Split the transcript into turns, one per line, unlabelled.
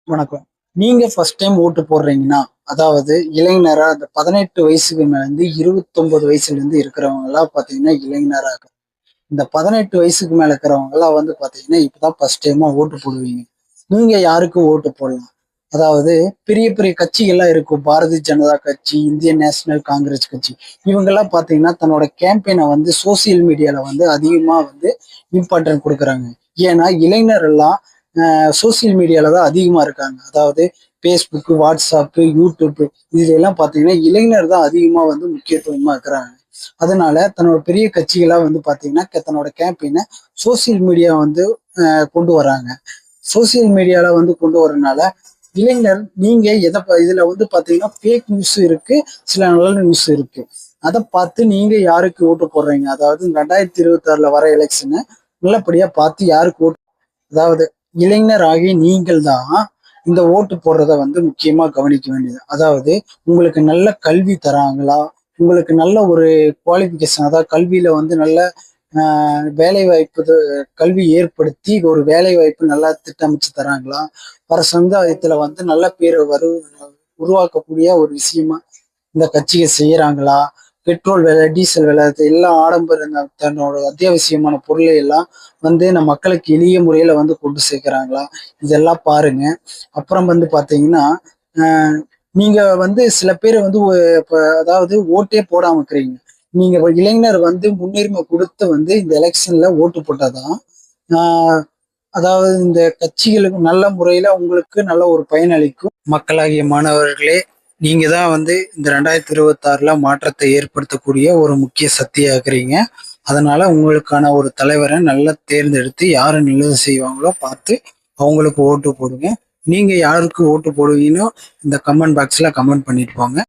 வணக்கம். நீங்க first time ஓட்டு போடுறீங்கன்னா, அதாவது இளைஞரா அந்த 18 வயசுக்கு மேல இருந்து 29 வயசுலேருந்து இருக்கிறவங்கலாம் பார்த்தீங்கன்னா, இளைஞரா இருக்காங்க. இந்த 18 வயசுக்கு மேல இருக்கிறவங்கலாம் வந்து பார்த்தீங்கன்னா, இப்பதான் ஃபர்ஸ்ட் டைமா ஓட்டு போடுவீங்க. நீங்க யாருக்கு ஓட்டு போடலாம்? அதாவது பெரிய பெரிய கட்சிகள்லாம் இருக்கும். பாரதிய ஜனதா கட்சி, இந்தியன் நேஷனல் காங்கிரஸ் கட்சி. இவங்கலாம் பார்த்தீங்கன்னா, தன்னோட கேம்பெயின வந்து சோசியல் மீடியால வந்து அதிகமா வந்து இம்பார்ட்டன்ட் குடுக்குறாங்க. ஏன்னா, இளைஞர் எல்லாம் சோசியல் மீடியால தான் அதிகமா இருக்காங்க. அதாவது Facebook, WhatsApp, YouTube இதுலலாம் பார்த்தீங்கன்னா, இளைஞர் தான் அதிகமா வந்து முக்கியத்துவமா இருக்கிறாங்க. அதனால தன்னோட பெரிய கட்சிகளா வந்து பார்த்தீங்கன்னா, தன்னோட கேம்பெயின சோசியல் மீடியா வந்து கொண்டு வராங்க. சோசியல் மீடியால வந்து கொண்டு வரனால, இளைஞர் நீங்க இதுல வந்து பார்த்தீங்கன்னா, ஃபேக் நியூஸ் இருக்கு, சில நல்ல நியூஸ் இருக்கு. அத பார்த்து நீங்க யாருக்கு ஓட்டு போடுறீங்க? அதாவது 2026ல வர எலக்ஷன நல்லபடியா பார்த்து யாருக்கு ஓட்டு அதாவது இளைஞர் ஆகிய நீங்கள் தான் இந்த ஓட்டு போடுறத வந்து முக்கியமா கவனிக்க வேண்டியது. அதாவது உங்களுக்கு நல்ல கல்வி தராங்களா? உங்களுக்கு நல்ல ஒரு குவாலிஃபிகேஷன் அதாவது கல்வியில வந்து நல்ல வேலை வாய்ப்பு கல்வி ஏற்படுத்தி ஒரு வேலை வாய்ப்பு நல்லா திட்டமைச்சு தராங்களா? வர சமுதாயத்துல வந்து நல்ல பேர் உருவாக்கக்கூடிய ஒரு விஷயமா இந்த கட்சியை செய்யறாங்களா? பெட்ரோல் விலை, டீசல் விலை எல்லாம் ஆடம்பர தன்னோட அத்தியாவசியமான பொருளை எல்லாம் வந்து நம்ம மக்களுக்கு எளிய முறையில வந்து கொண்டு சேர்க்கிறாங்களா? இதெல்லாம் பாருங்க. அப்புறம் வந்து பாத்தீங்கன்னா, ஆஹ் நீங்க வந்து சில பேர் வந்து இப்ப அதாவது ஓட்டே போடாம இருக்கிறீங்க. நீங்க ஒரு இளைஞர் வந்து முன்னுரிமை கொடுத்து வந்து இந்த எலெக்ஷன்ல ஓட்டு போட்டாதான் ஆஹ் அதாவது இந்த கட்சிகளுக்கு நல்ல முறையில உங்களுக்கு நல்ல ஒரு பயனளிக்கும். மக்களாகிய மாணவர்களே, நீங்க தான் வந்து இந்த 2026ல மாற்றத்தை ஏற்படுத்தக்கூடிய ஒரு முக்கிய சக்தியா இருக்கிறீங்க. அதனால உங்களுக்கான ஒரு தலைவரை நல்லா தேர்ந்தெடுத்து யாரு நல்லது செய்வாங்களோ பார்த்து அவங்களுக்கு ஓட்டு போடுங்க. நீங்க யாருக்கு ஓட்டு போடுவீங்கன்னு இந்த கமெண்ட் பாக்ஸ்ல கமெண்ட் பண்ணிட்டு போங்க.